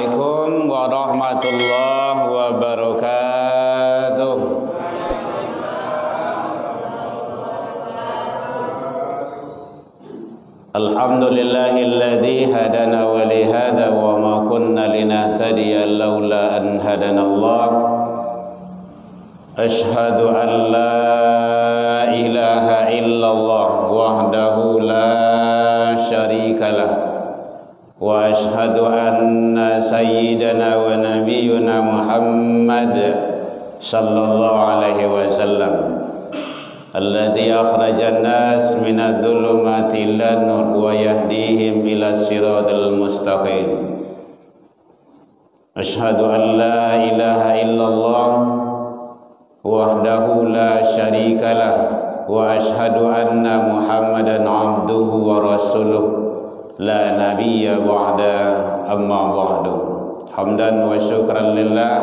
Assalamualaikum warahmatullahi wabarakatuh. Alhamdulillahilladzi hadana wa li hadza wa ma kunna linahtadiya laula an hadanallah. Ashhadu an la ilaha illallah wahdahu la syarikalah. Wa ashhadu anna sayyidana wa nabiyyuna Muhammad sallallahu alaihi wasallam alladhi akhrajan nas minadh dhulumati ilan nur wa yahdihim ila siratal mustaqim. Ashhadu an la ilaha illallah wahdahu la syarikalah wa ashhadu anna Muhammadan abduhu wa rasuluh la nabiyya ba'da amma ba'du. Hamdan wa syukran lillah.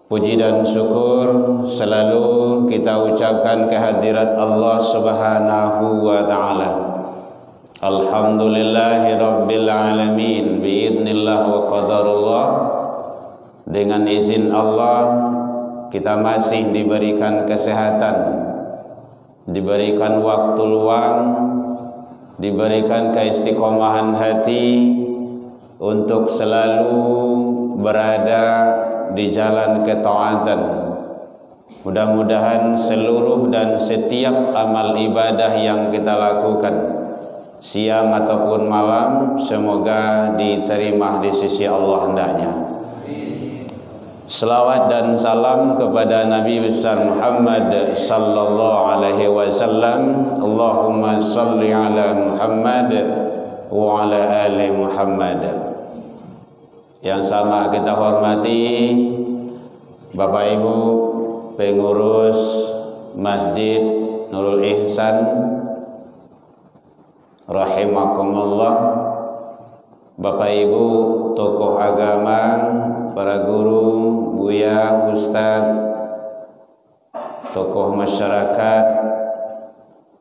Puji dan syukur selalu kita ucapkan kehadirat Allah Subhanahu wa taala. Alhamdulillahi rabbil alamin biidznillah wa qadarullah. Dengan izin Allah kita masih diberikan kesehatan, diberikan waktu luang, diberikan keistiqomahan hati untuk selalu berada di jalan ketaatan. Mudah-mudahan seluruh dan setiap amal ibadah yang kita lakukan siang ataupun malam semoga diterima di sisi Allah hendaknya. Selawat dan salam kepada Nabi besar Muhammad sallallahu alaihi wasallam. Allahumma salli ala Muhammad wa ala ali Muhammad. Yang sama kita hormati Bapak Ibu pengurus Masjid Nurul Ihsan rahimakumullah, Bapak Ibu tokoh agama, para guru, buya, ustaz, tokoh masyarakat,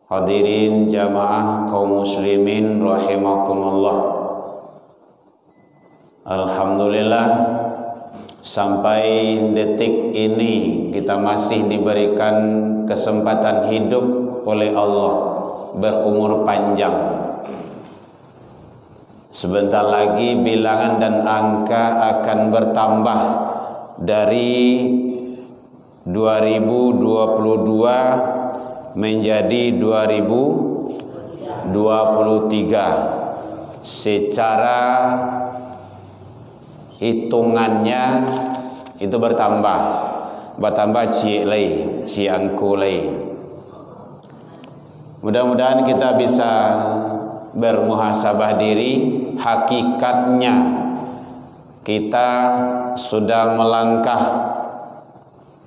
hadirin jamaah kaum muslimin rahimakumullah. Alhamdulillah sampai detik ini kita masih diberikan kesempatan hidup oleh Allah, berumur panjang. Sebentar lagi bilangan dan angka akan bertambah dari 2022 menjadi 2023. Secara hitungannya itu bertambah cik lay, si angku lay. Mudah-mudahan kita bisa bermuhasabah diri. Hakikatnya kita sudah melangkah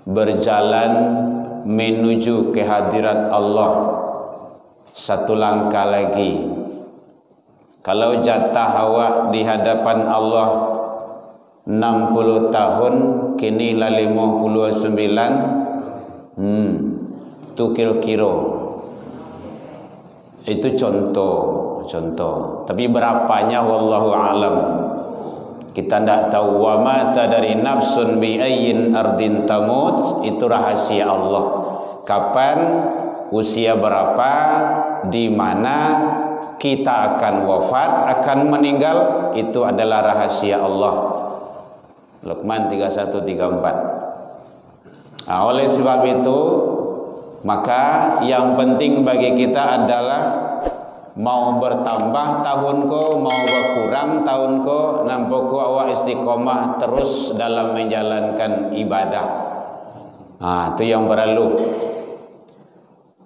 berjalan menuju kehadirat Allah satu langkah lagi. Kalau jatah awak di hadapan Allah 60 tahun, kini lah 59. Itu kira-kira. Itu contoh. Tapi berapanya wallahu alam. Kita tidak tahu. Wa mata dari nafsun bi ayyin ardin tamut, itu rahasia Allah. Kapan, usia berapa, di mana kita akan wafat, akan meninggal, itu adalah rahasia Allah. Luqman 31-34. Nah, oleh sebab itu maka yang penting bagi kita adalah mau bertambah tahun ko, mau berkurang tahun ko, nampak ko awak istiqomah terus dalam menjalankan ibadah. Itu yang perlu.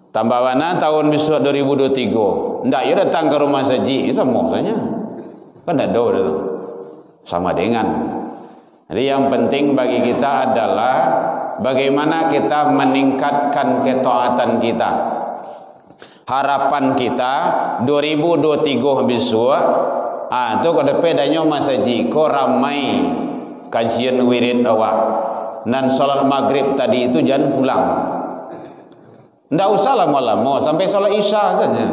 Tambah mana tahun besok 2023? Ndak ya datang ke rumah saji, sama saja. Kan ada itu. Sama dengan. Jadi yang penting bagi kita adalah bagaimana kita meningkatkan ketaatan kita. Harapan kita 2023 besok tu kada pedanya masaji ko ramai kajian wirid awak nan salat maghrib tadi itu jangan pulang. Ndak usah lama-lama sampai salat isya saja.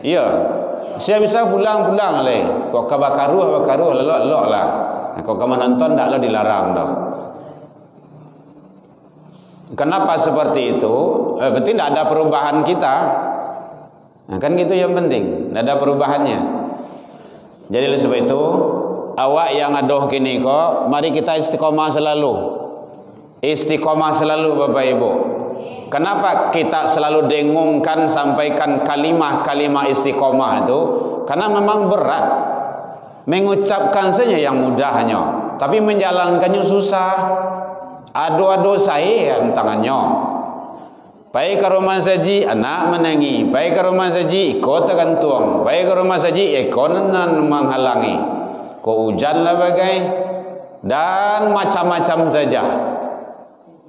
Iya. Saya bisa pulang-pulang le. Kok bakaruh lelok lah. Kok kamu nonton tak lo dilarang dah. Kenapa seperti itu? Berarti tidak ada perubahan kita. Nah, kan gitu yang penting, tidak ada perubahannya. Jadi oleh sebab itu, awak yang aduh kini kok, mari kita istiqomah selalu. Istiqomah selalu Bapak Ibu. Kenapa kita selalu dengungkan sampaikan kalimah-kalimah istiqomah itu? Karena memang berat. Mengucapkan saja yang mudahnya, tapi menjalankannya susah. Ado-ado saya tangannya. Pai ke rumah saji anak menangi, pai ke rumah saji ikut tergantung, pai ke rumah saji ekonan menghalangi. Ko hujan lah bagai dan macam-macam saja.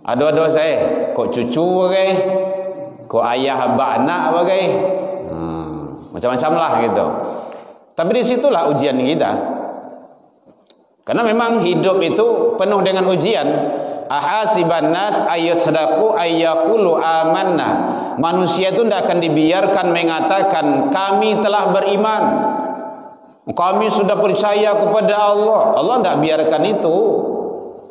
Ado-ado saya, ko cucu bagai, ko ayah abah anak bagai, macam-macam lah gitu. Tapi disitulah ujian kita. Karena memang hidup itu penuh dengan ujian. Ahasiban nas ayyasdaku ayyaqulu amanna. Manusia itu tidak akan dibiarkan mengatakan kami telah beriman, kami sudah percaya kepada Allah. Allah tidak biarkan itu.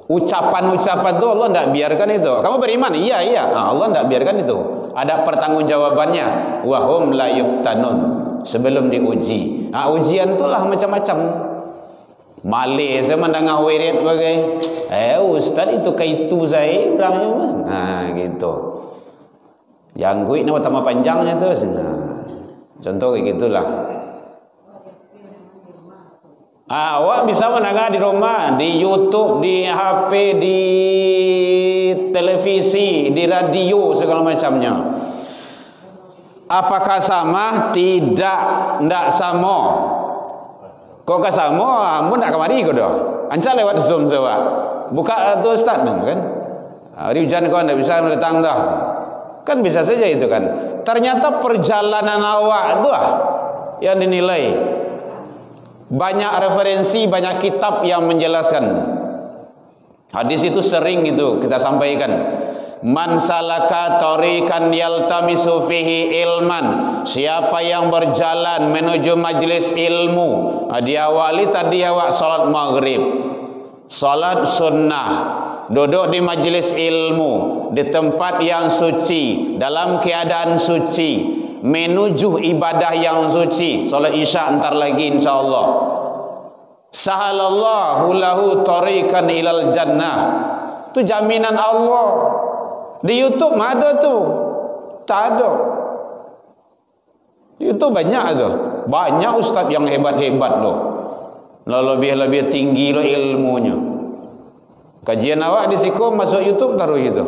Ucapan-ucapan itu Allah tidak biarkan itu. Kamu beriman? Iya. Allah tidak biarkan itu. Ada pertanggungjawabannya. Wahum la yuftanun. Sebelum diuji. Ujian itulah macam-macam. Malih saya mendengar wirid bagai ustaz itu kaitu saya orangnya gitu. Yang gue nama tambah panjangnya tu. Contoh kayak gitulah. Awak bisa mendengar di rumah, di YouTube, di HP, di televisi, di radio segala macamnya. Apakah sama? Tidak sama. Kok ke sama, amun nak kemari kau dah. Anca lewat Zoom saja. Buka tu ustaz kan? Hari hujan kau tidak bisa datang dah. Kan bisa saja itu kan. Ternyata perjalanan awak tu yang dinilai. Banyak referensi, banyak kitab yang menjelaskan. Hadis itu sering itu kita sampaikan. Man salaka tariqan yaltamisu fihi ilman. Siapa yang berjalan menuju majlis ilmu, diawali tadi awak salat maghrib, salat sunnah, duduk di majlis ilmu, di tempat yang suci, dalam keadaan suci, menuju ibadah yang suci, salat isya entar lagi insyaallah. Sahalallahu lahu tariqan ilal jannah. Itu jaminan Allah. Di YouTube ada tu? Tak ada. Di YouTube banyak tu. Banyak ustaz yang hebat-hebat loh. Lebih-lebih tinggi loh ilmunya. Kajian awak di siku masuk YouTube taruh gitu.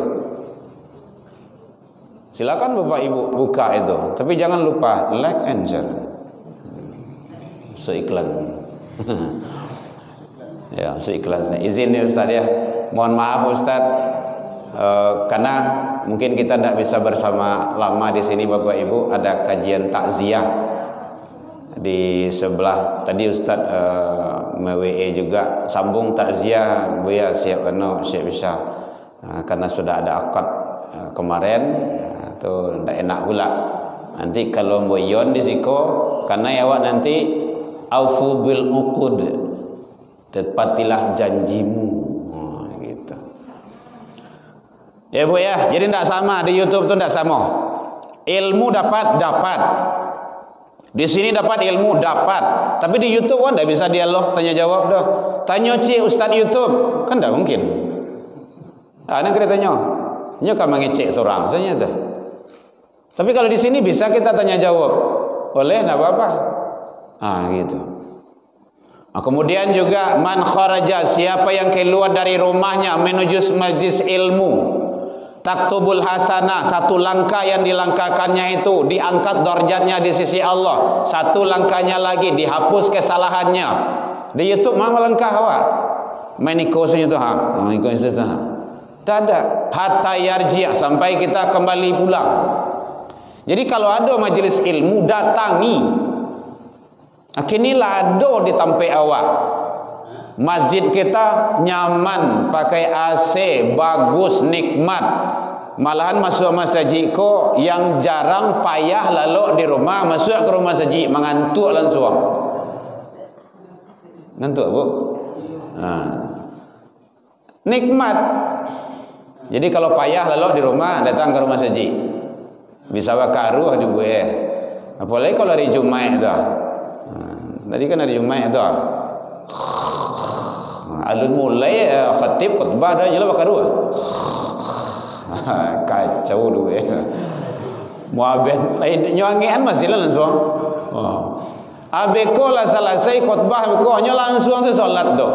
Silakan Bapak Ibu buka itu. Tapi jangan lupa like and share. Seiklan. Ya, seikhlasnya. Izin ya Ustaz ya. Mohon maaf Ustaz. Karena mungkin kita tidak bisa bersama lama di sini Bapak Ibu, ada kajian takziah di sebelah tadi Ustaz MWE juga sambung takziah Buya siap bisa karena sudah ada akad kemarin itu tidak enak pula nanti kalau boyon di siko karena ya awak nanti aufu bil uqud, tepatilah janjimu. Ya Bu ya, jadi tidak sama di YouTube tu tidak sama. Ilmu dapat. Di sini dapat ilmu dapat, tapi di YouTube kan tidak bisa dialog tanya jawab dah. Tanya cik Ustaz YouTube kan tidak mungkin. Nak kena tanya. Nya kan mengecek seorang saja tu. Tapi kalau di sini bisa kita tanya jawab. Boleh tidak apa-apa. Gitu. Kemudian juga man kharaja, siapa yang keluar dari rumahnya menuju majlis ilmu, taktubul hasanah, satu langkah yang dilangkahkannya itu diangkat darjatnya di sisi Allah, satu langkahnya lagi dihapus kesalahannya. Di YouTube mana langkah awak main ikut saja tu ikut saja tak ada hatta yarji' sampai kita kembali pulang. Jadi kalau ada majlis ilmu datangi. Kinilah ada di tempat awak. Masjid kita nyaman, pakai AC, bagus, nikmat. Malahan masuk masjid ko yang jarang payah lalu di rumah, masuk ke rumah masjid mengantuk langsung. Ngantuk, Bu? Nikmat. Jadi kalau payah lalu di rumah datang ke rumah masjid. Bisa wakaruh di bueh. Apalagi kalau hari Jumat itu. Tadi kan hari Jumat itu. Alun mulai khatib khutbah dah jelas wakaruh. Kacau dulu muabed nyuangian masih lah langsung. Abeko lah selesai khutbah abeko hanya langsung sesolat tu.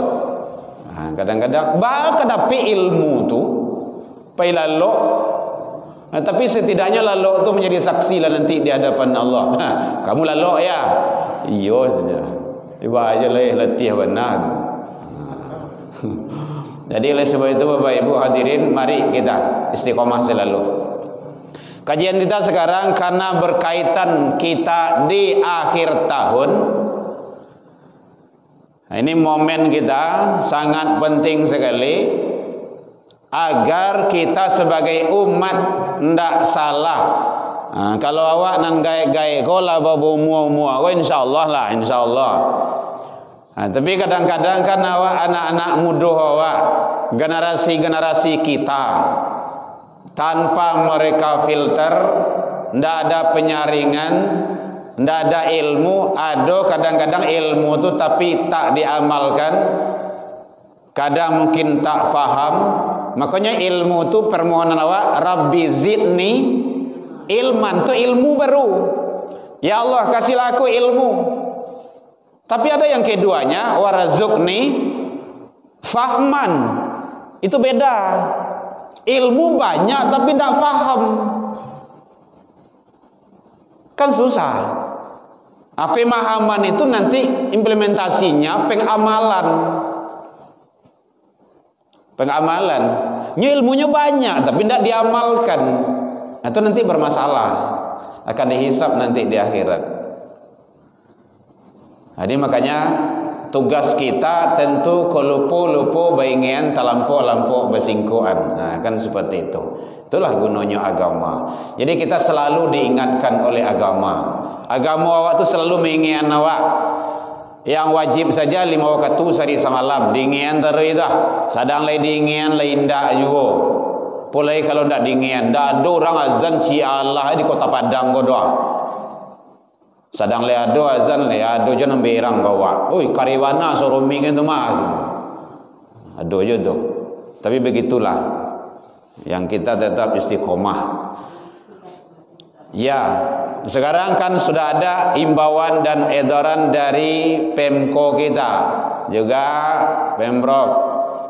Kadang-kadang bah kedapi ilmu tu pai lalu, tapi setidaknya lalu tu menjadi saksi lah nanti di hadapan Allah. Kamu lalu ya? Iyo saja. Iba aja lah letih benar. Jadi oleh sebab itu Bapak Ibu hadirin, mari kita istiqomah selalu. Kajian kita sekarang karena berkaitan kita di akhir tahun. Ini momen kita sangat penting sekali agar kita sebagai umat ndak salah. Kalau awak nan gae-gae kola babu mua-mua, insyaallah lah, insyaallah. Tapi kadang-kadang kan awak anak-anak muda awak, generasi-generasi kita, tanpa mereka filter, ndak ada penyaringan, ndak ada ilmu, ada kadang-kadang ilmu tu tapi tak diamalkan, kadang mungkin tak faham. Makanya ilmu tu permohonan awak, Rabbi zidni ilman, tu ilmu baru. Ya Allah kasihlah aku ilmu. Tapi ada yang keduanya, warazukni fahman. Itu beda. Ilmu banyak tapi tidak faham. Kan susah. Pemahaman itu nanti implementasinya pengamalan. Pengamalan. Ilmunya banyak tapi tidak diamalkan. Itu nanti bermasalah. Akan dihisap nanti di akhirat. Jadi makanya tugas kita tentu kelupu-lupu baingian talampuk-lampuk besingkuan. Kan seperti itu. Itulah gunanya agama. Jadi kita selalu diingatkan oleh agama. Agama awak tu selalu mengingatkan awak. Yang wajib saja 5 waktu sehari semalam diingatkan terus dah. Sadang lain diingatkan lain dak juga. Pulai kalau ndak diingatkan, ndak ada orang azan ci Allah di Kota Padang ko doa. Sadang le ado azan le ado je nang berang kawa. Oi kariwana soroming itu mas. Ado je tu. Tapi begitulah. Yang kita tetap istiqomah. Ya, sekarang kan sudah ada imbauan dan edaran dari Pemko kita, juga Pemprov,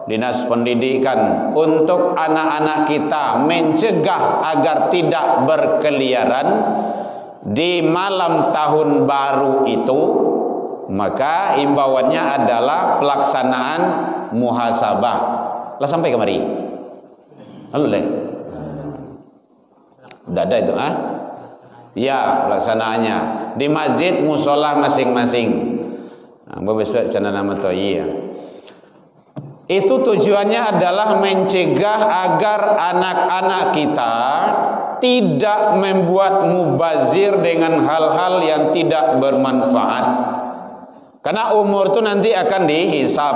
Dinas Pendidikan untuk anak-anak kita mencegah agar tidak berkeliaran di malam tahun baru itu. Maka imbauannya adalah pelaksanaan muhasabah. Lah sampai kemari. Halo le. Udah ada itu Ya, pelaksanaannya di masjid musola masing-masing. Besok cana nama toyi ya. Itu tujuannya adalah mencegah agar anak-anak kita tidak membuat mubazir dengan hal-hal yang tidak bermanfaat. Karena umur itu nanti akan dihisab,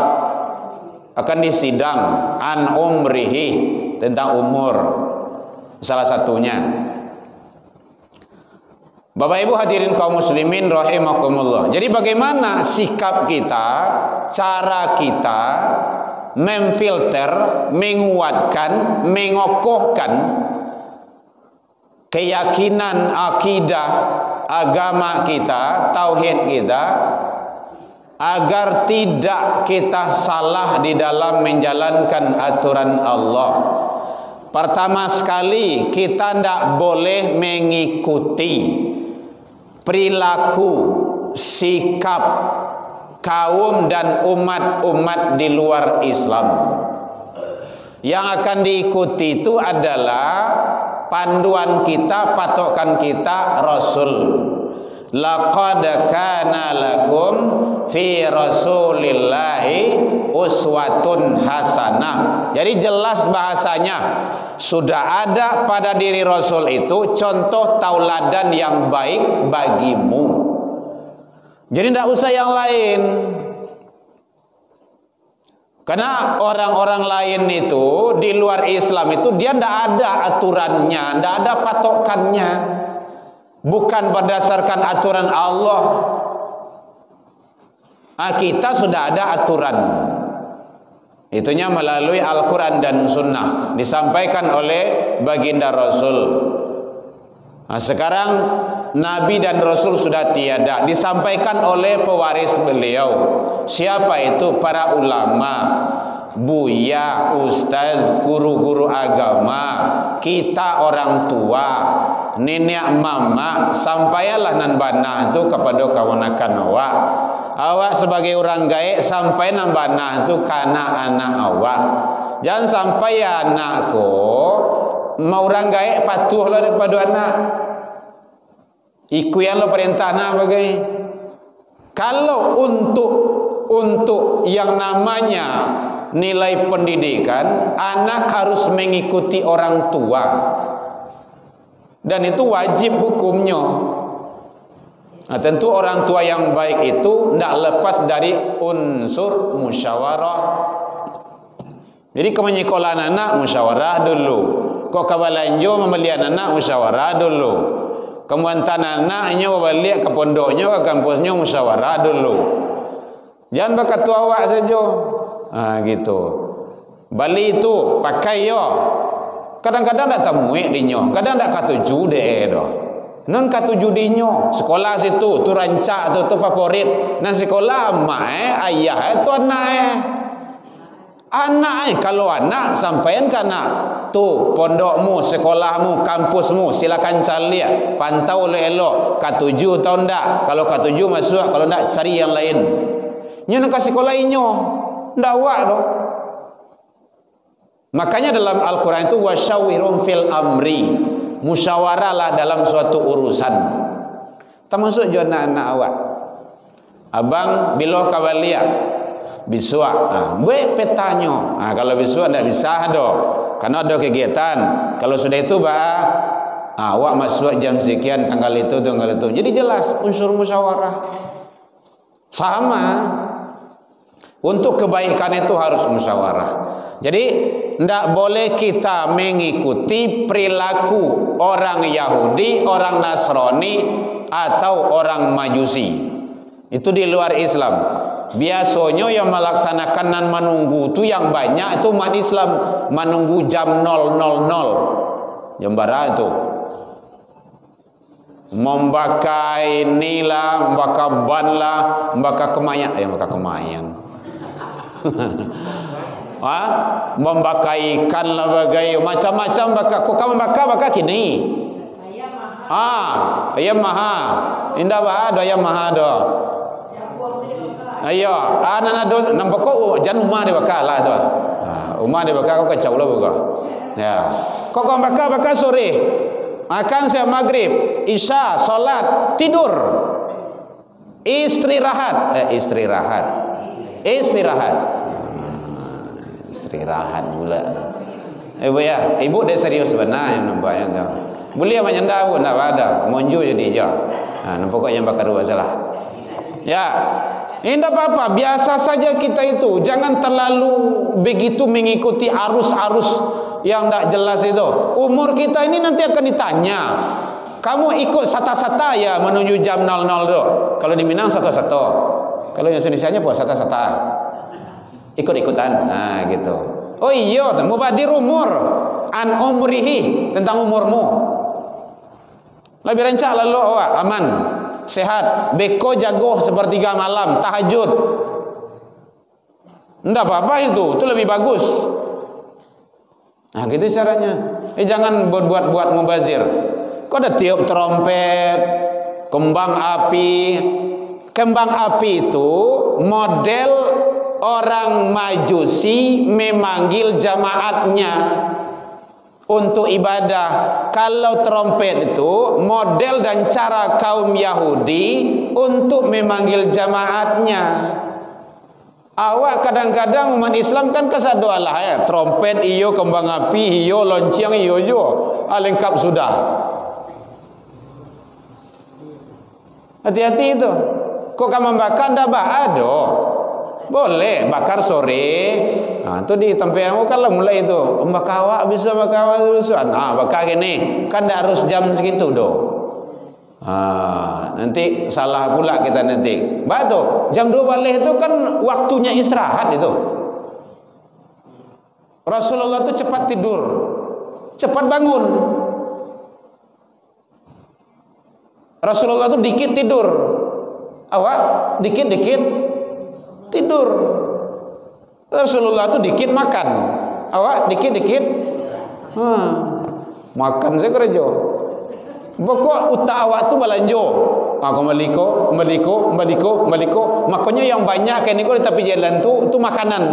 akan disidang an umrihi, tentang umur salah satunya. Bapak Ibu hadirin kaum muslimin rahimakumullah. Jadi bagaimana sikap kita, cara kita memfilter, menguatkan, mengokohkan keyakinan akidah agama kita, tauhid kita, agar tidak kita salah di dalam menjalankan aturan Allah. Pertama sekali, kita tidak boleh mengikuti perilaku, sikap kaum dan umat-umat di luar Islam. Yang akan diikuti itu adalah panduan kita, patokan kita Rasul. Laqad kana lakum fi Rasulillahi uswatun hasanah. Jadi jelas bahasanya, sudah ada pada diri Rasul itu contoh tauladan yang baik bagimu. Jadi tidak usah yang lain. Karena orang-orang lain itu di luar Islam itu dia tidak ada aturannya, tidak ada patokannya, bukan berdasarkan aturan Allah. Kita sudah ada aturan, itunya melalui Al-Quran dan Sunnah, disampaikan oleh baginda Rasul. Sekarang Nabi dan Rasul sudah tiada, disampaikan oleh pewaris beliau. Siapa itu? Para ulama, buya, ustaz, guru-guru agama, kita orang tua, nenek mama, sampailah nan bana itu kepada kawan-kawan awak. Awak sebagai orang gaib sampai nan bana itu kana anak awak. Jangan sampai anakku mau orang gaib patuhlah kepada anak. Ikut yang lo perintah nak bagai. Kalau untuk yang namanya nilai pendidikan, anak harus mengikuti orang tua, dan itu wajib hukumnya. Tentu orang tua yang baik itu tidak lepas dari unsur musyawarah. Jadi kau menyekolah anak musyawarah dulu, kau kawalanjo membeli anak musyawarah dulu, kemudian anaknya balik ke pondoknya ke kampusnya musyawarah dulu. Jangan bakat tua awak saja. Gitu. Bali itu pakai yo. Kadang-kadang tak tamuik dinyo, kadang tak katuju deh doh. Non katuju dinyo. Sekolah situ tu rancak tu favorit. Nan sekolah mak ayah itu anak Anak kalau anak sampaian ke anak, tu pondokmu, sekolahmu, kampusmu, silakan cari, pantau elok, katuju atau ndak. Kalau katuju masuk, kalau ndak cari yang lain. Nyo nak sekolah inyo, ndak awak doh. Makanya dalam Al-Quran itu wasyawirum fil amri, musyawarahlah dalam suatu urusan. Termasuk juga anak-anak awak. Abang bila kawalia bisua, gue petanya. Kalau bisua tidak bisa do, karena ada kegiatan. Kalau sudah itu awak masuk jam sekian, tanggal itu. Jadi jelas unsur musyawarah. Sama, untuk kebaikan itu harus musyawarah. Jadi tidak boleh kita mengikuti perilaku orang Yahudi, orang Nasrani, atau orang Majusi. Itu di luar Islam. Biasanya yang melaksanakan dan menunggu itu yang banyak itu umat Islam, menunggu jam 000 jam barat itu, membakar inilah, membakar ban lah, membakar kemayan, membakar ikan lah, bagai macam-macam bakar. Kok kamu bakar kini ayam maha indah ada ayam maha do. Ayo, anak dos nampak kau jangan rumah dia bakar lah tu. Rumah dia bakar kau kacau lah buka. Ya, kau bakar sore, makan siap maghrib, isya, solat, tidur, istirahat pula. Ibu ya, ibu dia serius benar yang nampaknya tu. Boleh menyenda pun tak ada, monju jadi je. Nampak kau yang bakar dua salah. Ya. Ini tidak apa-apa, biasa saja kita itu. Jangan terlalu begitu mengikuti arus-arus yang tidak jelas itu. Umur kita ini nanti akan ditanya. Kamu ikut sata-sata ya menuju jam 00 itu. Kalau di Minang sata-sata. Kalau di Indonesia puas sata-sata. Ikut-ikutan. Gitu. Oh iya, mubadir umur. An umrihi, tentang umurmu. Lebih rancak lalu awak, aman. Sehat, beko jago sepertiga malam, tahajud. Enggak apa-apa itu lebih bagus. Gitu caranya. Jangan buat mubazir. Kau ada tiup trompet, kembang api. Kembang api itu model orang Majusi memanggil jamaatnya untuk ibadah. Kalau trompet itu model dan cara kaum Yahudi untuk memanggil jamaatnya. Awak kadang-kadang umat Islam kan kesado lah ya, trompet iyo, kembang api iyo, lonceng iyo jo, lengkap sudah. Hati-hati itu. Kok kamu bakar ndak ada? Boleh bakar sore. Nah, itu di tempat yang kalau mulai itu, bakar awak bisa bakar awak bisa. Nah, bakar gini, kan ndak harus jam segitu doh. Nanti salah pula kita nanti. Batu jam 2 balik itu kan waktunya istirahat itu. Rasulullah itu cepat tidur, cepat bangun. Rasulullah itu dikit tidur, awak dikit-dikit tidur. Rasulullah itu dikit makan, awak dikit-dikit makan saya kerja. Pokok utak awak tu balanjo. Aku meliko. Makanya yang banyak kan ni tapi jalan tu makanan.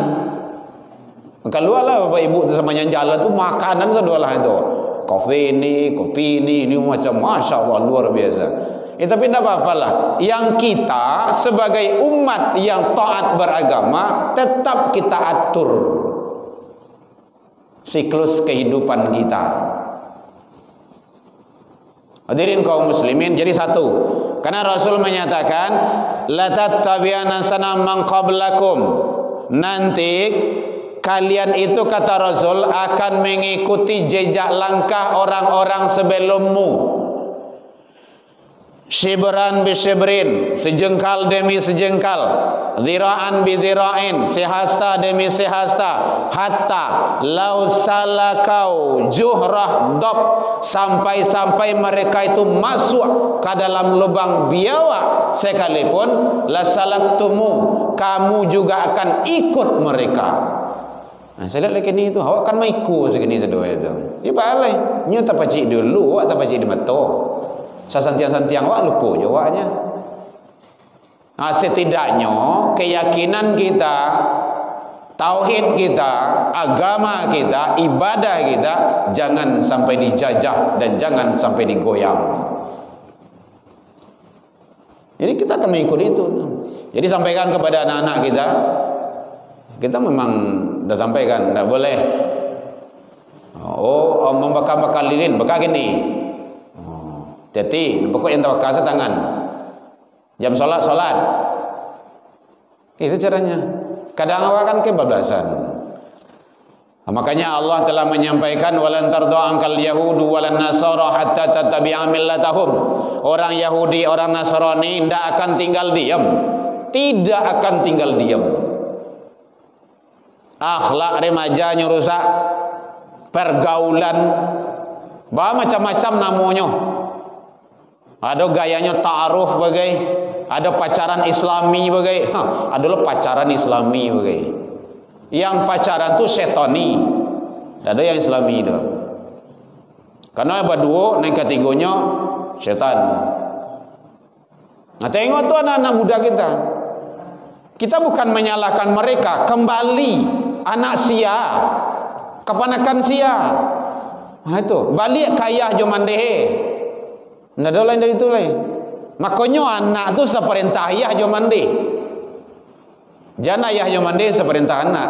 Kalau lah bapak ibu tu sama yang jalan tu makanan sedolah itu. Kopi ini macam masya Allah luar biasa. Tapi tidak apa-apalah. Yang kita sebagai umat yang taat beragama tetap kita atur siklus kehidupan kita. Hadirin kaum muslimin, jadi satu. Karena Rasul menyatakan la tattabi'anna sanam man qablakum. Nanti kalian itu kata Rasul akan mengikuti jejak langkah orang-orang sebelummu. Shibran bi shibrin, sejengkal demi sejengkal, dhira'an bi dhira'in, sehasta demi sehasta, hatta law salakau juhrah dab, sampai-sampai mereka itu masuk ke dalam lubang biawak sekalipun, la salaktumu, kamu juga akan ikut mereka. Nah, saya lihat lagi ni tu, awak kan maiku segini sedua itu. Dia balai, nyu tak pacik dulu, awak tak pacik di meto. Sasantiang-santiang wak luku je waknya. Setidaknya keyakinan kita, tauhid kita, agama kita, ibadah kita jangan sampai dijajah dan jangan sampai digoyang. Jadi kita akan mengikuti itu. Jadi sampaikan kepada anak-anak kita memang dah sampaikan, tak boleh. Membakar-bakar lilin, bakar gini. Jadi, pokok yang tawakal tangan. Jam solat. Itu caranya. Kadang awak kan kebablasan. Makanya Allah telah menyampaikan walan tarda angkal yahudu walan nasara hatta tattabi'a millatahum. Orang Yahudi, orang Nasrani tidak akan tinggal diam. Tidak akan tinggal diam. Akhlak remaja rusak, pergaulan, macam-macam namanya. Ada gayanya ta'aruf bagai, ada pacaran islami bagai, adalah pacaran islami bagai. Yang pacaran tu setoni, ada yang islami tu. Karena berdua naik kategorinya setan. Nah, tengok tu anak-anak muda kita. Kita bukan menyalahkan mereka, kembali anak sia, kepanakan sia. Nah itu, balik kaya jomandehe. Nggak ada lain dari itu lain. Makanya anak tu seperintah ayah jo mandi. Jangan ayah jo mandi seperintah anak.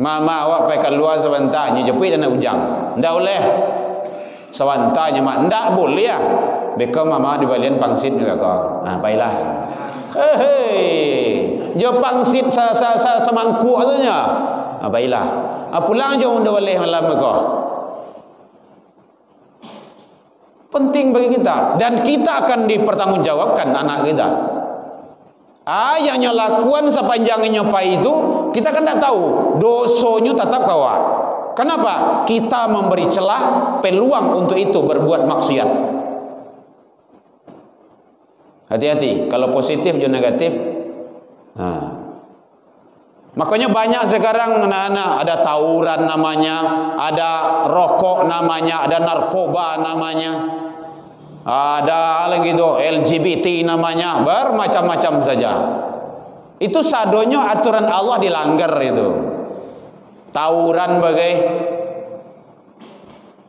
Mama awak pergi keluar sebentar, nyejepit dan ujang. Ndak boleh. Sewantanya mak, ndak boleh ya. Beka mama di balian pangsit juga kau. Nah, baiklah. Jo pangsit semangkuk katanya. Ah, baiklah. Pulang jo ndak boleh malam kau. Penting bagi kita, dan kita akan dipertanggungjawabkan anak kita. Yang lakukan sepanjang nyopai itu kita kan tidak tahu, dosonya tetap kawa. Kenapa? Kita memberi celah, peluang untuk itu berbuat maksiat. Hati-hati, kalau positif juga negatif. Makanya banyak sekarang anak-anak ada tawuran namanya, ada rokok namanya, ada narkoba namanya. Ada lagi tu LGBT namanya, bermacam-macam saja. Itu sadonya aturan Allah dilanggar itu. Tawuran bagai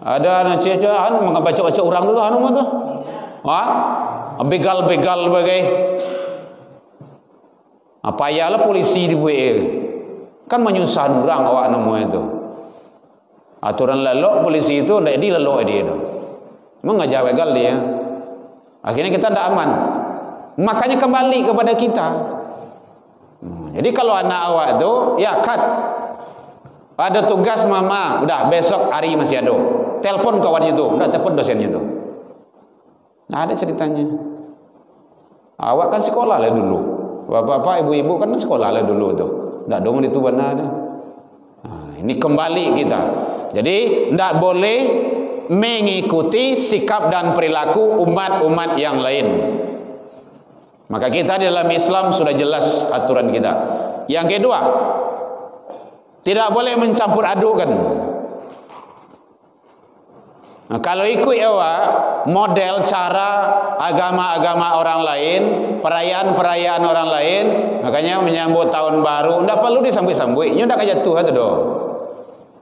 ada anak cica mengabaca-baca orang tu anu tu. Begal-begal bagai Apa ya lah polisi dibuat kan menyusahkan orang awak nama itu. Aturan lelok polisi itu ndak di lelok dia itu. Mengajar begal dia. Akhirnya kita tidak aman. Makanya kembali kepada kita. Jadi kalau anak awak itu ya cut. Ada tugas mama, udah besok hari masih ada. Telepon kawannya itu, udah telepon dosennya itu. Nah, ada ceritanya. Awak kan sekolah lah dulu. Bapak-bapak, ibu-ibu kan sekolah lah dulu tuh. Nggak dong itu benar ada. Nah, ini kembali kita. Jadi nggak boleh mengikuti sikap dan perilaku umat-umat yang lain. Maka kita di dalam Islam sudah jelas aturan kita. Yang kedua, tidak boleh mencampur adukan. Nah, kalau ikut model cara agama-agama orang lain, perayaan-perayaan orang lain, makanya menyambut tahun baru, tidak perlu disambut-sambut. Ini tidak kayak jatuh itu doh.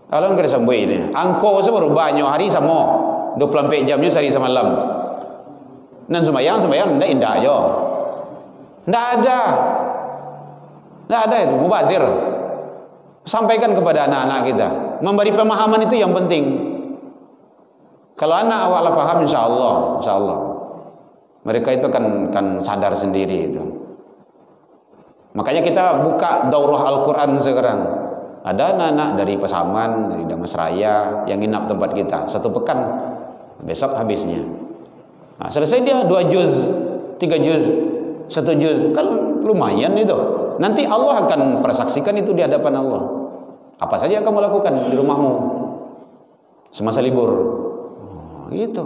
Kalau nggak disambut ini, angko semua banyak hari sama, 24 jamnya sehari semalam. Dan sembahyang tidak indah aja. Tidak ada itu mubazir. Sampaikan kepada anak-anak kita, memberi pemahaman itu yang penting. Kalau anak awak paham, insya Allah, mereka itu kan sadar sendiri itu. Makanya kita buka daurah Al-Quran sekarang. Ada anak-anak dari Pasaman, dari Damasraya yang nginap tempat kita 1 pekan, besok habisnya. Nah, selesai dia 2 juz, 3 juz, 1 juz, kan lumayan itu. Nanti Allah akan persaksikan itu di hadapan Allah. Apa saja yang kamu lakukan di rumahmu semasa libur. Gitu.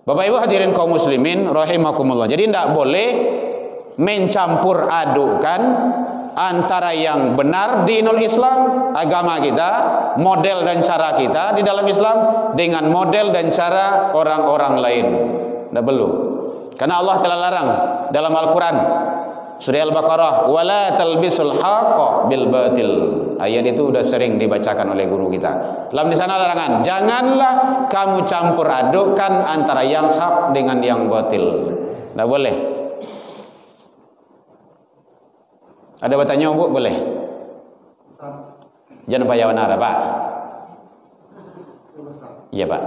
Bapak Ibu hadirin kaum muslimin rahimakumullah. Jadi tidak boleh mencampur adukan antara yang benar dinul Islam, agama kita, model dan cara kita di dalam Islam dengan model dan cara orang-orang lain. Tidak perlu. Karena Allah telah larang dalam Al-Quran surah Al-Baqarah, wala talbisul haqqa bil batil. Ayat itu sudah sering dibacakan oleh guru kita. Dalam di sana larangan, janganlah kamu campur adukkan antara yang hak dengan yang batil. Tidak boleh. Ada bertanya Bu? Boleh. Jangan payah ada Pak. Iya Pak.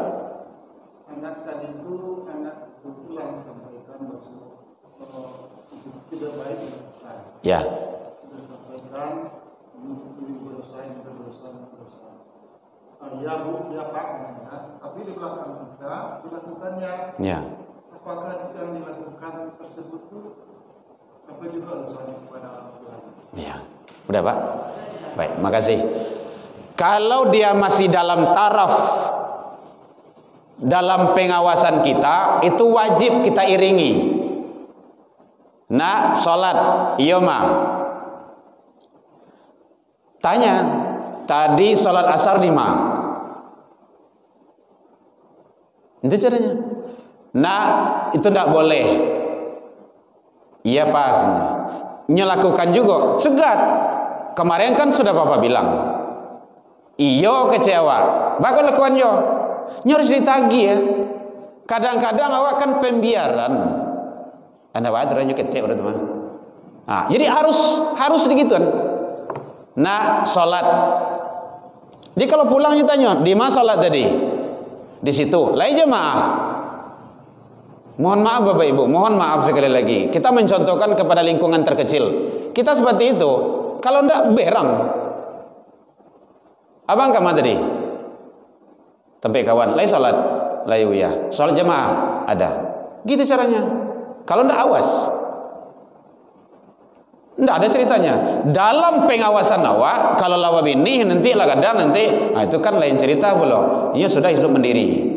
Anak tadi itu anak buku yang disampaikan tidak baik. Ya. Disampaikan berdosa. Ya Bu, ya Pak, tapi di belakang kita dilakukannya. Ya. Apakah yang dilakukan tersebut itu sampai juga dosanya kepada Tuhan? Ya. Udah Pak. Baik, makasih. Kalau dia masih dalam taraf dalam pengawasan kita, itu wajib kita iringi. Nak sholat, iya mah. Tanya, tadi sholat asar di mana? Itu caranya. Nah, itu tidak boleh. Iya pas. Nyelakukan juga. Cegat. Kemarin kan sudah Bapak bilang. Iyo kecewa. Bakal lakukan yo. Ini harus ditagih ya. Kadang-kadang awak kan pembiaran. Anda wajar aja ketek udah teman. Nah, jadi harus digituan. Nah, sholat. Jadi kalau pulangnya tanya, di mana sholat tadi? Di situ. Lain jemaah. Mohon maaf Bapak Ibu, mohon maaf sekali lagi. Kita mencontohkan kepada lingkungan terkecil. Kita seperti itu. Kalau enggak berang. Abang kemana tadi? Tempe kawan. Lain sholat. Layu ya. Sholat jemaah ada. Gitu caranya. Kalau enggak awas. Tidak ada ceritanya. Dalam pengawasan awak, kalau lawa bini nanti lah kadang nanti, nah itu kan lain cerita belum. Ia sudah hidup mandiri.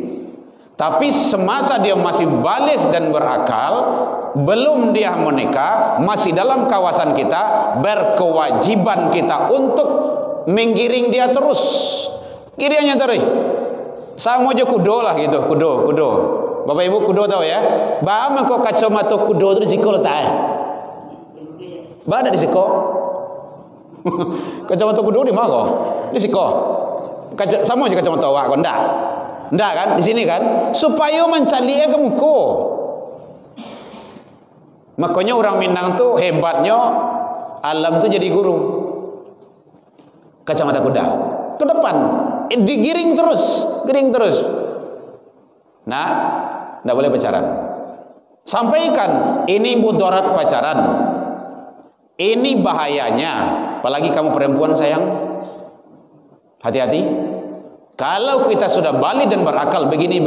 Tapi semasa dia masih balik dan berakal, belum dia menikah, masih dalam kawasan kita, berkewajiban kita untuk menggiring dia terus. Kiriannya tadi. Sama aja kudo lah gitu, kudo. Bapak Ibu kudo tahu ya? Bawa kok kacamata kudo itu di sekolah tak? Bada di siko. Kacamata kudu di mana? Di siko. Sama aja kacamata awak kok ndak. Ndak kan? Di sini kan supaya mencali ke muka. Makanya orang Minang tuh hebatnya alam tuh jadi guru. Kacamata kuda ke depan, digiring terus, Nah, tidak boleh pacaran. Sampaikan ini mudarat pacaran. Ini bahayanya. Apalagi kamu perempuan sayang. Hati-hati. Kalau kita sudah balik dan berakal begini.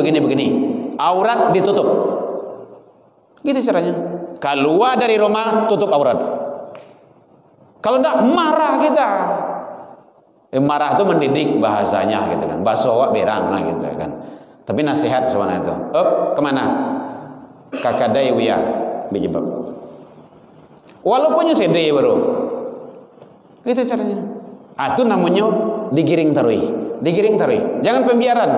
Aurat ditutup. Gitu caranya. Keluar dari rumah tutup aurat. Kalau tidak marah kita. Marah itu mendidik bahasanya gitu kan. Bahasa awak berang lah gitu kan. Tapi nasihat sebenarnya itu. Kemana? Kakadai wiya bijibab. Walaupun sedih baru. Itu caranya. Itu namanya digiring tarui. Jangan pembiaran.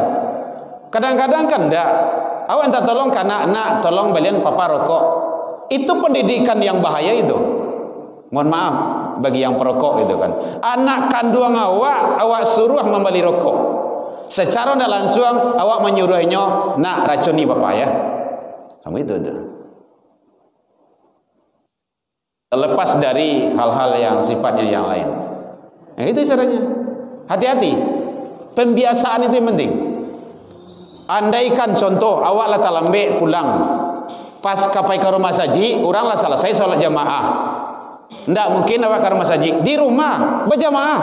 Kadang-kadang kan enggak. Awak entah tolong karena anak, tolong belian papa rokok. Itu pendidikan yang bahaya itu. Mohon maaf bagi yang perokok gitu kan. Anak kandung awak suruh membeli rokok. Secara tidak langsung awak menyuruhnya nak racuni bapak ya. Kamu itu dah. Terlepas dari hal-hal yang sifatnya yang lain. Itu caranya. Hati-hati. Pembiasaan itu yang penting. Andaikan contoh awak lah talambe pulang. Pas kapai ke rumah saji, orang lah selesai sholat jamaah. Tidak mungkin awak ke rumah saji. Di rumah berjamaah.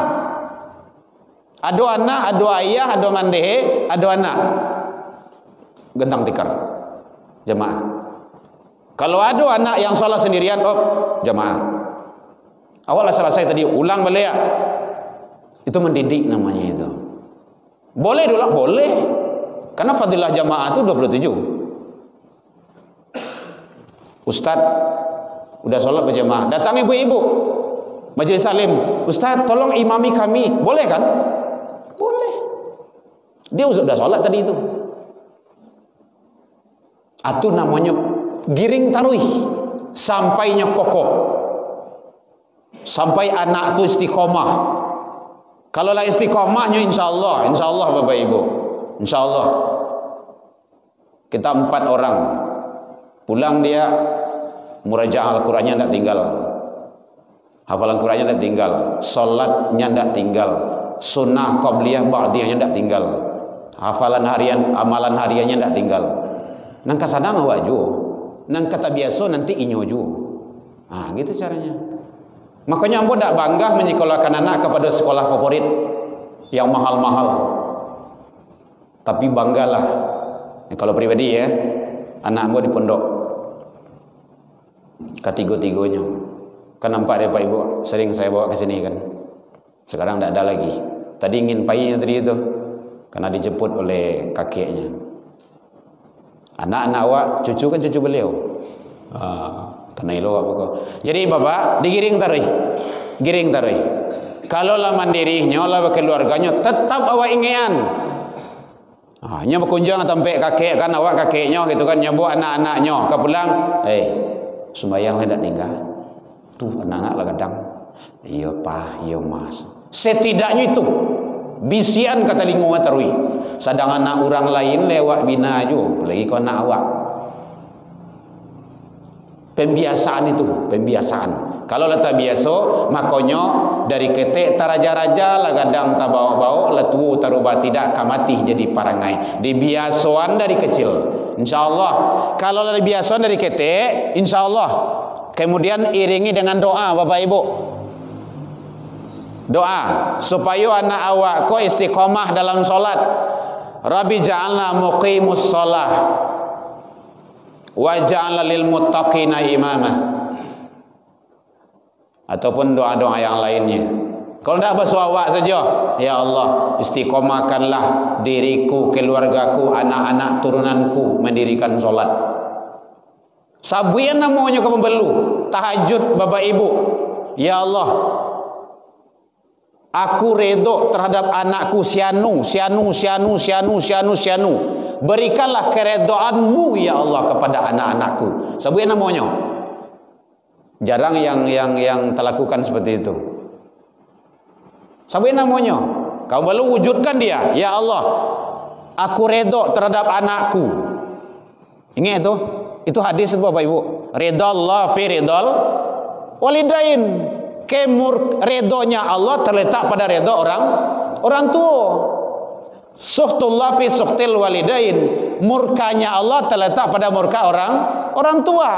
Ada anak, ada ayah, ada mandehe, ada anak. Gentang tikar. Jamaah. Kalau ada anak yang sholat sendirian, jamaah. Awak lah selesai tadi, ulang balik ya. Itu mendidik namanya itu. Boleh dulu, boleh. Karena fadilah jamaah itu 27. Ustaz, udah sholat berjamaah. Datang ibu-ibu. Majelis salim. Ustaz, tolong imami kami. Boleh kan? Boleh. Dia sudah sholat tadi itu. Itu namanya giring taruih. Sampainya kokoh. Sampai anak itu istiqomah. Kalau lah istiqomahnya insya Allah Bapak Ibu. Insya Allah. Kita 4 orang. Pulang dia murajaah Al-Qurannya tidak tinggal. Hafalan Qurannya tidak tinggal. Salatnya tidak tinggal. Sunnah qabliyah ba'diyahnya tidak tinggal. Hafalan harian, amalan hariannya tidak tinggal. Nang kasadang awak jo. Nang kata biasa nanti inyo jo. Gitu caranya. Makanya ambo tidak bangga menyekolahkan anak kepada sekolah favorit yang mahal-mahal. Tapi banggalah. Kalau pribadi ya, anak ambo di pondok. Ketiga-tiganya. Kan nampak dia Pak Ibu, sering saya bawa ke sini kan. Sekarang tidak ada lagi. Tadi ingin payinya tadi itu, karena dijemput oleh kakeknya. Anak-anak awak, cucu kan cucu beliau. Tanai lo apa kau. Jadi bapak digiring taruh. Kalau lah mandirinya, lah keluarganya tetap awak ingian. Nya berkunjung sampai kakek kan awak kakeknya gitu kan nyebut anak-anaknya ke pulang, sembahyang lah tidak tinggal. Tuh anak-anak lah kadang. Iya pak, iya mas. Setidaknya itu bisian kata lingkungan tarui. Sedang anak orang lain lewat bina aja, apalagi kau anak awak. Pembiasaan itu, pembiasaan. Kalau letak biasa, makanya dari ketek taraja-raja lah kadang tak bawa-bawa, letu taruba tidak kamati jadi parangai. Dibiasaan dari kecil. InsyaAllah. Kalau dari biasaan dari ketek, InsyaAllah. Kemudian iringi dengan doa Bapak Ibu. Doa supaya anak awak kau istiqomah dalam solat. Rabbi ja'alna muqimus solah wa ja'alna lil muttaqina imama. Ataupun doa-doa yang lainnya. Kalau tidak bersuawak saja, ya Allah istiqomahkanlah diriku, keluargaku, anak-anak turunanku mendirikan solat. Sabuyan namanya kamu belu tahajud Bapak Ibu. Ya Allah, aku redho terhadap anakku sianu. Berikanlah keredoanmu ya Allah kepada anak-anakku. Sabuyan namanya. Jarang yang terlakukan seperti itu. Sabuyan namanya. Kau perlu wujudkan dia. Ya Allah, aku redho terhadap anakku. Ingat itu? Itu hadis Bapak Ibu. Ridallah fi ridal walidain. Redonya Allah terletak pada redo orang tua. Suhtullah fi suhtil walidain. Murkanya Allah terletak pada murka orang tua.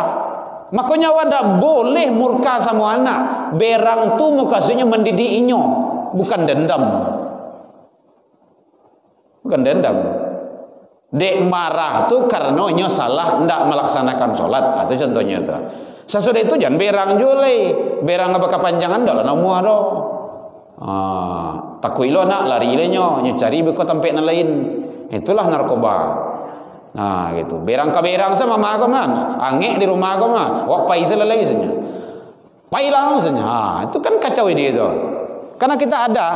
Makanya wadah boleh murka sama anak. Berang tu mukasnya mendidik inyo, bukan dendam. Bukan dendam. Dek marah tu karena inyo salah ndak melaksanakan sholat. Itu contohnya tu. Sesudah itu jangan berang julai. Berang apa kepanjangan dah lah namuah dah. Takut ilo nak lari ilenyo, nyari beko tempat yang lain. Itulah narkoba. Nah gitu. Berang ke berang sama mama aku man. Angek di rumah aku mah. Wak pai selalai saja. Pai lah saja. Itu kan kacau ini itu. Karena kita ada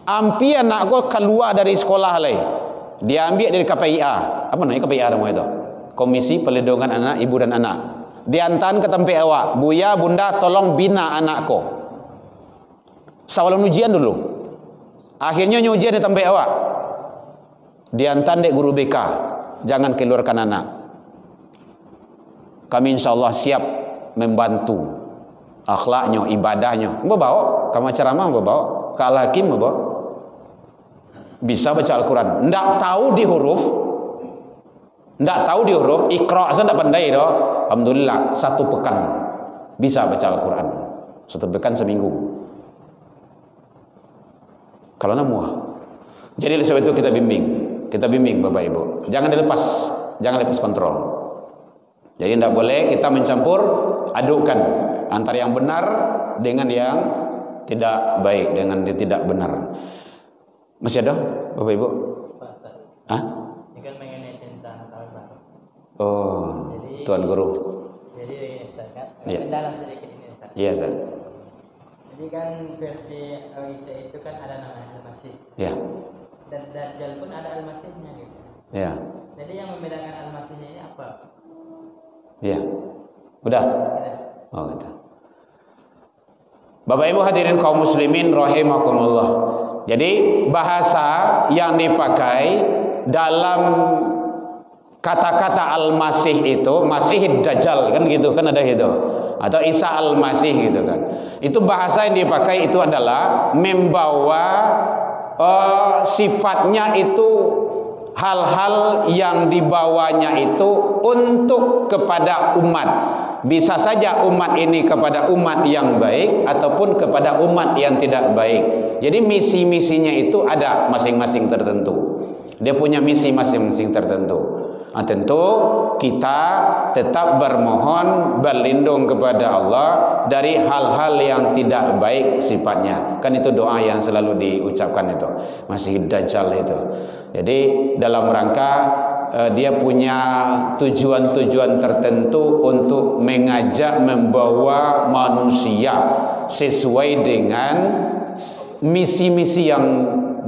ampi anak aku keluar dari sekolah lagi. Dia ambil dari KPIA. Apa namanya KPIA namanya itu? Komisi Perlindungan Anak, Ibu dan Anak. Diantar ke tempat awak. Buya, bunda tolong bina anakku. Sawalan ujian dulu. Akhirnya ujian di tempat awak. Diantar dek guru BK. Jangan keluarkan anak. Kami insya Allah siap membantu akhlaknya, ibadahnya. Membawa kamu ceramah, membawa ke Al-Hakim, membawa bisa baca Al-Quran. Ndak tahu di huruf, Iqra saya ndak pandai doh. Alhamdulillah 1 pekan bisa baca Al-Quran. 1 pekan seminggu. Kalau namuah. Jadi oleh sebab itu kita bimbing Bapak Ibu. Jangan dilepas kontrol. Jadi tidak boleh kita mencampur adukkan antara yang benar dengan yang tidak baik, dengan yang tidak benar. Masih ada Bapak Ibu? Hah? Ini kan mengenai tentang tahun baru. Oh, jadi, Tuan Guru. Jadi Ustaz kan, ya. Mendalam sedikit ini Ustaz. Iya Ustaz. Jadi kan versi Isa itu kan ada namanya Al-Masih. Ya. Dan Dajjal pun ada Al-Masihnya gitu. Ya. Jadi yang membedakan Al-Masihnya ini apa? Ya. Udah? Tidak. Oh gitu. Bapak Ibu hadirin kaum muslimin rahimakumullah. Jadi bahasa yang dipakai dalam kata-kata Al-Masih itu, Masih Dajjal kan gitu kan, ada itu. Atau Isa Al-Masih gitu kan. Itu bahasa yang dipakai itu adalah membawa sifatnya itu hal-hal yang dibawanya itu untuk kepada umat. Bisa saja umat ini kepada umat yang baik ataupun kepada umat yang tidak baik. Jadi misi-misinya itu ada masing-masing tertentu. Dia punya misi masing-masing tertentu. Nah, tentu kita tetap bermohon berlindung kepada Allah dari hal-hal yang tidak baik sifatnya. Kan itu doa yang selalu diucapkan itu. Masih Dajjal itu. Jadi dalam rangka dia punya tujuan-tujuan tertentu untuk mengajak, membawa manusia sesuai dengan misi-misi yang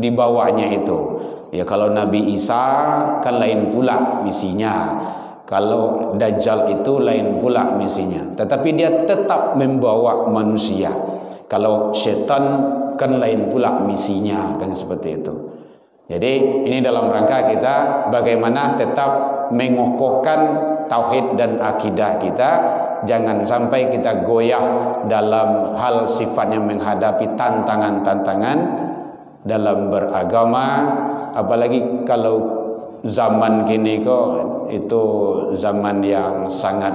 dibawanya itu. Ya kalau Nabi Isa kan lain pula misinya. Kalau Dajjal itu lain pula misinya. Tetapi dia tetap membawa manusia. Kalau syaitan kan lain pula misinya, kan seperti itu. Jadi ini dalam rangka kita bagaimana tetap mengokohkan tauhid dan akidah kita. Jangan sampai kita goyah dalam hal sifatnya menghadapi tantangan-tantangan dalam beragama. Apalagi kalau zaman kini kok itu zaman yang sangat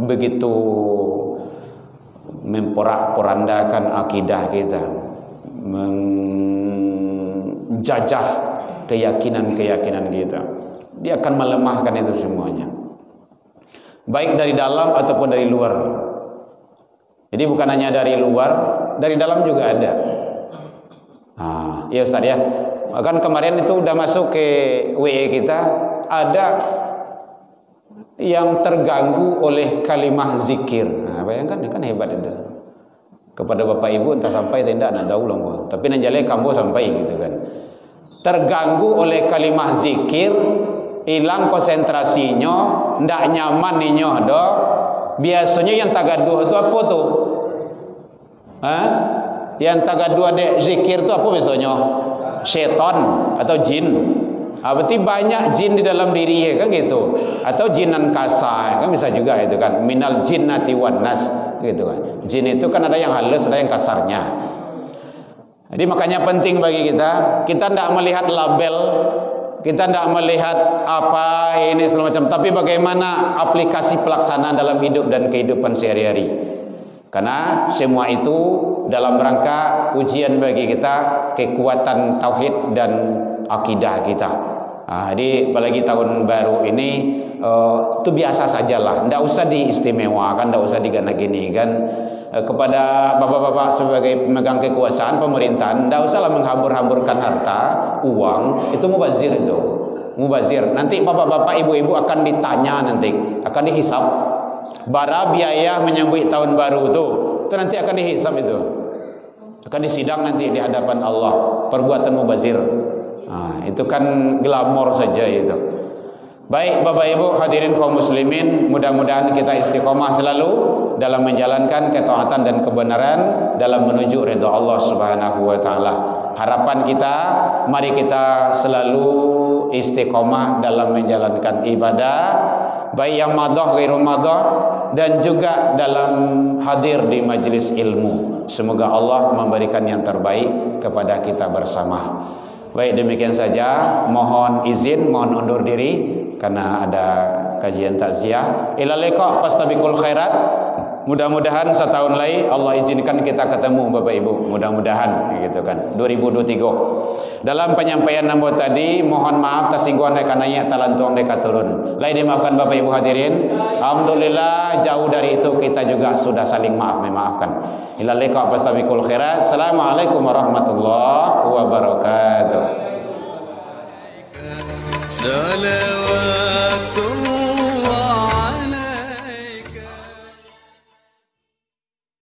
begitu memporak-porandakan akidah kita, menjajah keyakinan-keyakinan kita. Dia akan melemahkan itu semuanya, baik dari dalam ataupun dari luar. Jadi bukan hanya dari luar, dari dalam juga ada. Iya Ustaz ya. Kan kemarin itu udah masuk ke WE kita, ada yang terganggu oleh kalimah zikir. Nah, bayangkan kan hebat itu. Kepada Bapak Ibu entah sampai tidak nak tahu lah. Tapi nanjale kamu sampai gitu kan. Terganggu oleh kalimah zikir, hilang konsentrasinya, ndak nyaman ninyo do. Biasanya yang tagaduh itu apa tuh? Hah? Yang tagaduh dek zikir itu apa biasanya? Setan atau jin. Berarti banyak jin di dalam diri kan gitu. Atau jinan kasar kan bisa juga itu kan. Minal jinnati wan nas gitu kan. Jin itu kan ada yang halus, ada yang kasarnya. Jadi makanya penting bagi kita tidak melihat label, kita tidak melihat apa ini segala macam, tapi bagaimana aplikasi pelaksanaan dalam hidup dan kehidupan sehari-hari. Karena semua itu dalam rangka ujian bagi kita kekuatan tauhid dan akidah kita. Jadi apalagi tahun baru ini itu biasa sajalah, tidak usah diistimewakan, tidak usah digana-gini kan. Kepada bapak-bapak sebagai pemegang kekuasaan pemerintahan, tidak usahlah menghambur-hamburkan harta, uang, itu mubazir itu. Mubazir. Nanti bapak-bapak, ibu-ibu akan ditanya nanti, akan dihisap. Bara biaya menyambut tahun baru itu nanti akan dihisap itu. Akan disidang nanti di hadapan Allah, perbuatan mubazir. Itu kan glamor saja itu. Baik Bapak Ibu hadirin kaum muslimin, mudah-mudahan kita istiqomah selalu dalam menjalankan ketaatan dan kebenaran dalam menuju ridha Allah Subhanahu wa taala. Harapan kita, mari kita selalu istiqomah dalam menjalankan ibadah, baik yang madhah ghairu madhah dan juga dalam hadir di majelis ilmu. Semoga Allah memberikan yang terbaik kepada kita bersama. Baik, demikian saja, mohon izin, mohon undur diri karena ada kajian takziah. Ila liqa fastabiqul khairat. Mudah-mudahan setahun lagi Allah izinkan kita ketemu Bapak Ibu. Mudah-mudahan gitu kan. 2023. Dalam penyampaian nambah tadi, mohon maaf tasingguan dek kananya talantuang dek turun. Lai dimaafkan Bapak Ibu hadirin. Alhamdulillah jauh dari itu kita juga sudah saling memaafkan. Ila liqa fastabiqul khairat. Assalamualaikum warahmatullahi wabarakatuh. Salawatu